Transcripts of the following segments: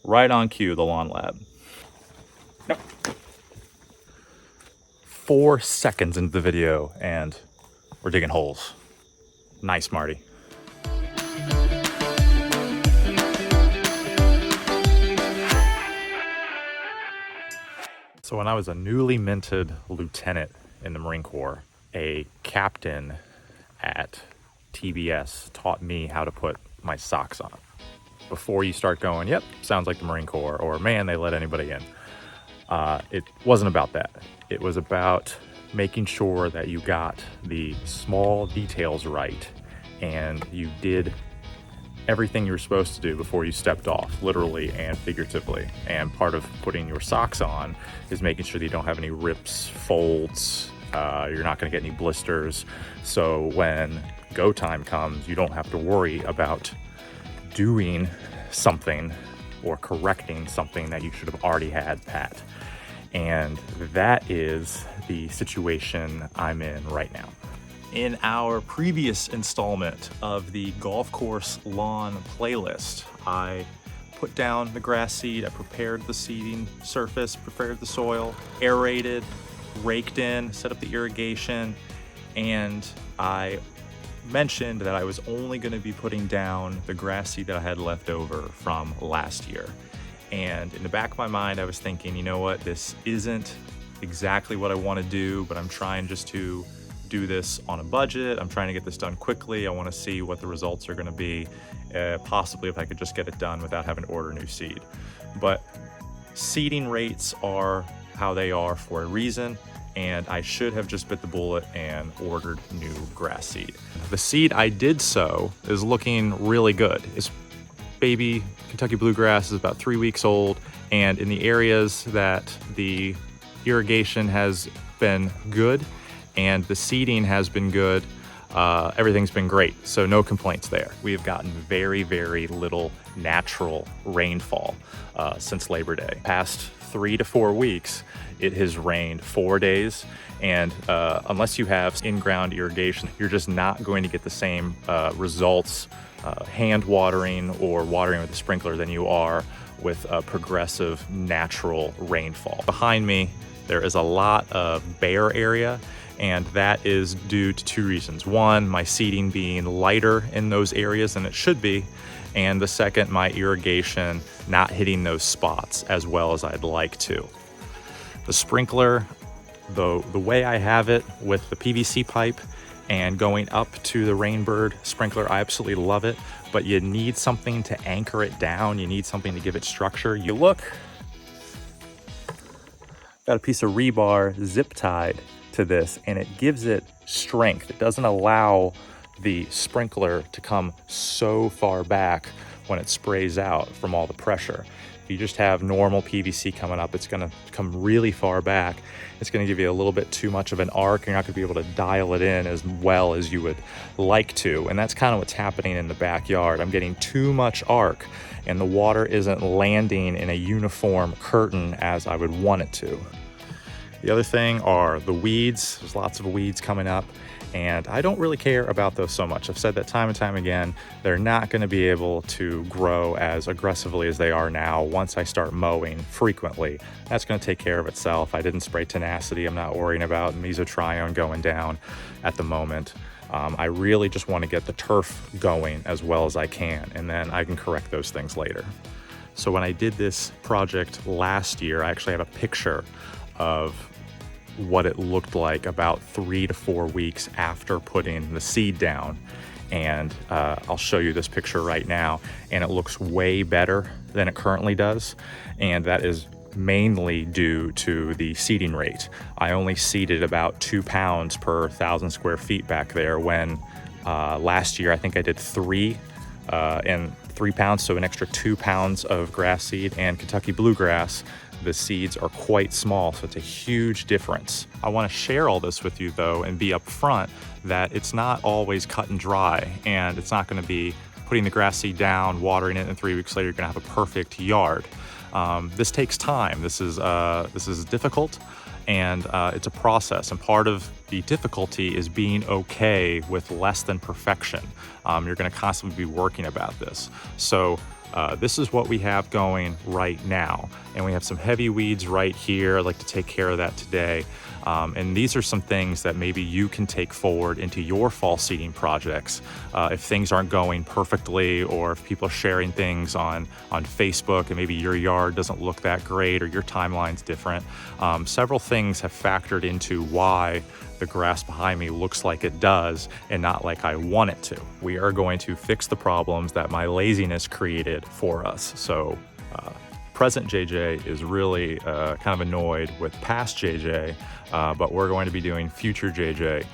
Right on cue, the lawn lab. Yep. 4 seconds into the video and we're digging holes. Nice, Marty. So when I was a newly minted lieutenant in the Marine Corps, a captain at TBS taught me how to put my socks on. Before you start going, yep, sounds like the Marine Corps, or man, they let anybody in. It wasn't about that. It was about making sure that you got the small details right and you did everything you were supposed to do before you stepped off, literally and figuratively. And part of putting your socks on is making sure that you don't have any rips, folds, you're not gonna get any blisters. So when go time comes, you don't have to worry about doing something or correcting something that you should have already had pat. And that is the situation I'm in right now. In our previous installment of the golf course lawn playlist, I put down the grass seed, I prepared the seeding surface, prepared the soil, aerated, raked in, set up the irrigation, and I mentioned that I was only going to be putting down the grass seed that I had left over from last year. And in the back of my mind, I was thinking, you know what, this isn't exactly what I want to do, but I'm trying just to do this on a budget. I'm trying to get this done quickly. I want to see what the results are going to be, possibly if I could just get it done without having to order new seed. But seeding rates are how they are for a reason, and I should have just bit the bullet and ordered new grass seed. The seed I did sow is looking really good. It's baby Kentucky bluegrass is about 3 weeks old, and in the areas that the irrigation has been good and the seeding has been good, everything's been great, so no complaints there. We have gotten very, very little natural rainfall since Labor Day. Past 3 to 4 weeks, it has rained 4 days, and unless you have in-ground irrigation, you're just not going to get the same results hand watering or watering with a sprinkler than you are with a progressive natural rainfall. Behind me, there is a lot of bare area, and that is due to 2 reasons. One, my seeding being lighter in those areas than it should be, and the second, my irrigation not hitting those spots as well as I'd like to. The sprinkler, the way I have it with the PVC pipe and going up to the Rainbird sprinkler, I absolutely love it, but you need something to anchor it down. You need something to give it structure. You look, got a piece of rebar zip tied to this, and it gives it strength. It doesn't allow the sprinkler to come so far back when it sprays out from all the pressure. If you just have normal PVC coming up, it's gonna come really far back. It's gonna give you a little bit too much of an arc. You're not gonna be able to dial it in as well as you would like to. And that's kind of what's happening in the backyard. I'm getting too much arc, and the water isn't landing in a uniform curtain as I would want it to. The other thing are the weeds. There's lots of weeds coming up, and I don't really care about those so much. I've said that time and time again. They're not going to be able to grow as aggressively as they are now once I start mowing frequently. That's going to take care of itself. I didn't spray tenacity. I'm not worrying about mesotrione going down at the moment. I really just want to get the turf going as well as I can, and then I can correct those things later. So when I did this project last year, I actually have a picture of what it looked like about 3 to 4 weeks after putting the seed down. And I'll show you this picture right now, and it looks way better than it currently does. And that is mainly due to the seeding rate. I only seeded about 2 pounds per 1,000 square feet back there, when last year I think I did 3 and 3 pounds, so an extra 2 pounds of grass seed. And Kentucky bluegrass, the seeds are quite small, so it's a huge difference. I want to share all this with you though, and be upfront that it's not always cut and dry, and it's not going to be putting the grass seed down, watering it, and 3 weeks later you're going to have a perfect yard. This takes time. This is difficult, and it's a process, and part of the difficulty is being okay with less than perfection. You're going to constantly be working about this. So This is what we have going right now. And we have some heavy weeds right here. I'd like to take care of that today. And these are some things that maybe you can take forward into your fall seeding projects. If things aren't going perfectly, or if people are sharing things on Facebook and maybe your yard doesn't look that great or your timeline's different. Several things have factored into why the grass behind me looks like it does and not like I want it to. We are going to fix the problems that my laziness created for us. So present JJ is really kind of annoyed with past JJ, but we're going to be doing future JJ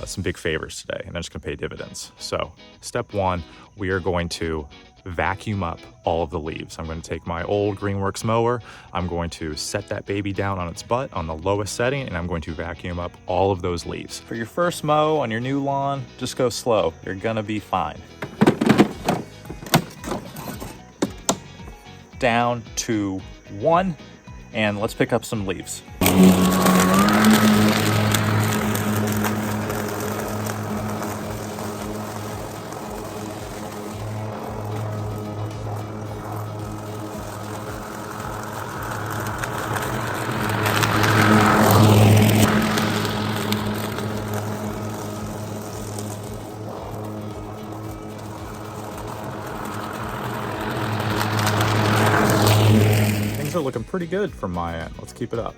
some big favors today, and they're just gonna pay dividends. So step one, we are going to vacuum up all of the leaves. I'm going to take my old Greenworks mower, I'm going to set that baby down on its butt on the lowest setting, and I'm going to vacuum up all of those leaves. For your first mow on your new lawn, just go slow. You're gonna be fine. Down to 1, and let's pick up some leaves. Things are looking pretty good from my end. Let's keep it up.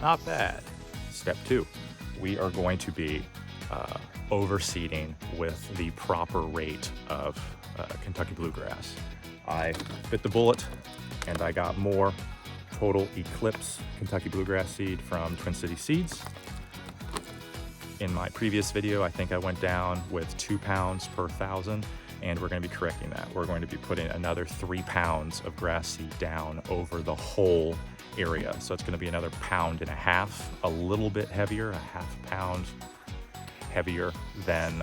Not bad. Step 2, we are going to be overseeding with the proper rate of Kentucky bluegrass. I bit the bullet and I got more total Eclipse Kentucky bluegrass seed from Twin City Seeds. In my previous video, I think I went down with 2 pounds per 1,000, and we're going to be correcting that. We're going to be putting another 3 pounds of grass seed down over the whole area. So it's going to be another 1.5 pounds, a little bit heavier, a 0.5 pound heavier than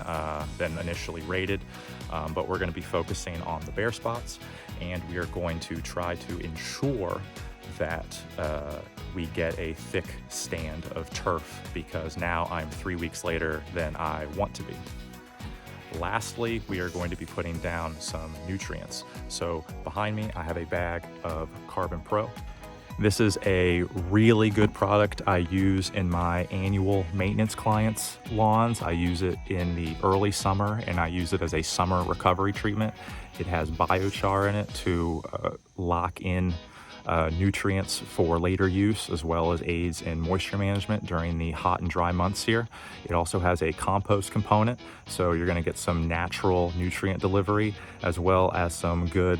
initially rated. But we're going to be focusing on the bare spots, and we are going to try to ensure that we get a thick stand of turf, because now I'm 3 weeks later than I want to be. Lastly, we are going to be putting down some nutrients. So behind me, I have a bag of Carbon Pro. This is a really good product I use in my annual maintenance clients' lawns. I use it in the early summer, and I use it as a summer recovery treatment. It has biochar in it to lock in nutrients for later use, as well as aids in moisture management during the hot and dry months here. It also has a compost component, so you're going to get some natural nutrient delivery, as well as some good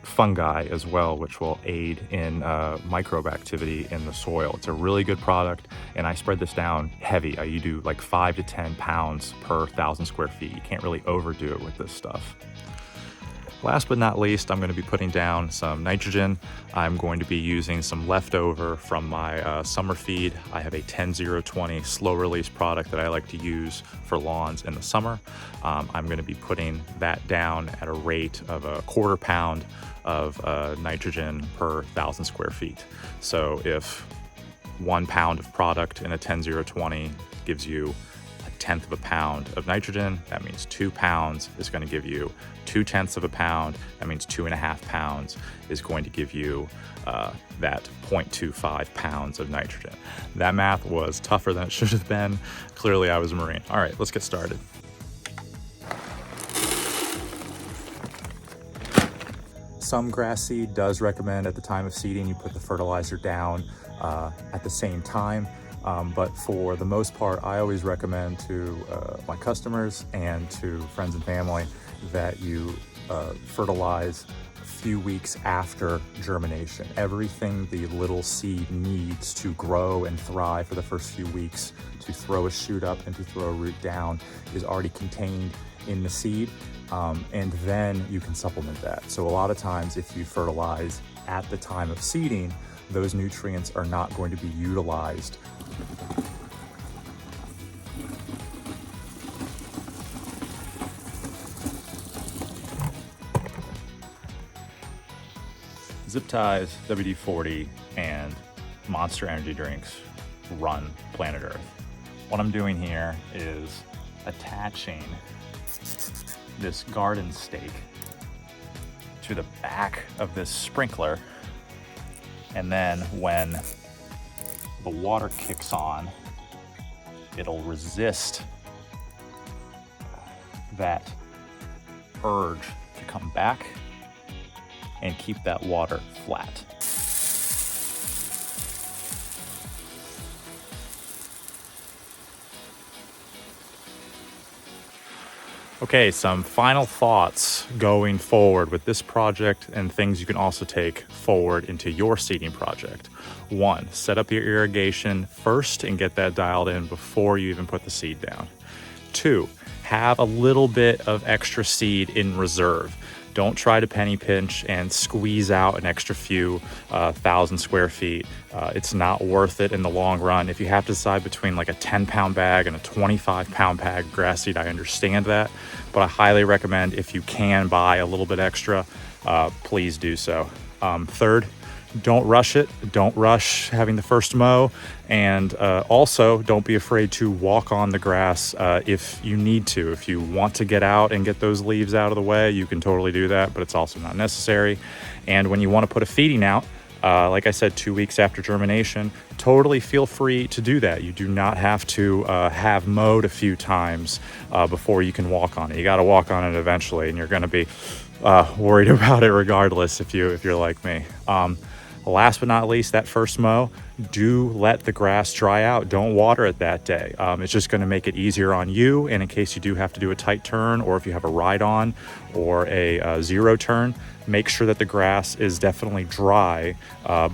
fungi as well, which will aid in microbe activity in the soil. It's a really good product, and I spread this down heavy. You do like 5 to 10 pounds per 1,000 square feet. You can't really overdo it with this stuff. Last but not least, I'm going to be putting down some nitrogen. I'm going to be using some leftover from my summer feed. I have a 10-0-20 slow release product that I like to use for lawns in the summer. I'm going to be putting that down at a rate of a 1/4 pound of nitrogen per 1,000 square feet. So if 1 pound of product in a 10-0-20 gives you 1/10 pound of nitrogen, that means 2 pounds is going to give you 2/10 pound. That means 2.5 pounds is going to give you that 0.25 pounds of nitrogen. That math was tougher than it should have been. Clearly I was a Marine. All right, let's get started. Some grass seed does recommend at the time of seeding you put the fertilizer down at the same time. But for the most part, I always recommend to my customers and to friends and family that you fertilize a few weeks after germination. Everything the little seed needs to grow and thrive for the first few weeks, to throw a shoot up and to throw a root down, is already contained in the seed. And then you can supplement that. So a lot of times if you fertilize at the time of seeding, those nutrients are not going to be utilized. Zip ties, WD-40, and Monster energy drinks run planet Earth. What I'm doing here is attaching this garden stake to the back of this sprinkler, and then when the water kicks on, it'll resist that urge to come back and keep that water flat. Okay, some final thoughts going forward with this project and things you can also take forward into your seeding project. 1, set up your irrigation first and get that dialed in before you even put the seed down. 2, have a little bit of extra seed in reserve. Don't try to penny pinch and squeeze out an extra few 1,000 square feet. It's not worth it in the long run. If you have to decide between like a 10-pound bag and a 25-pound bag of grass seed, I understand that, but I highly recommend if you can buy a little bit extra, please do so. 3rd, don't rush it. Don't rush having the first mow. And also don't be afraid to walk on the grass if you need to. If you want to get out and get those leaves out of the way, you can totally do that, but it's also not necessary. And when you want to put a feeding out, like I said, 2 weeks after germination, totally feel free to do that. You do not have to have mowed a few times before you can walk on it. You got to walk on it eventually, and you're going to be worried about it regardless if you're like me. Last but not least, that first mow, do let the grass dry out. Don't water it that day. It's just going to make it easier on you. And in case you do have to do a tight turn, or if you have a ride on or a zero turn, make sure that the grass is definitely dry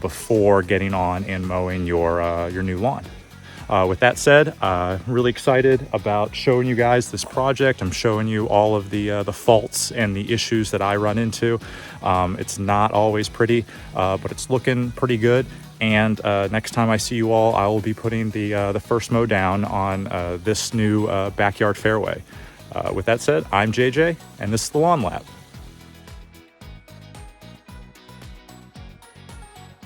before getting on and mowing your new lawn. With that said, really excited about showing you guys this project. I'm showing you all of the faults and the issues that I run into. It's not always pretty, but it's looking pretty good. And next time I see you all, I will be putting the first mow down on this new backyard fairway. With that said, I'm JJ, and this is the Lawn Lab.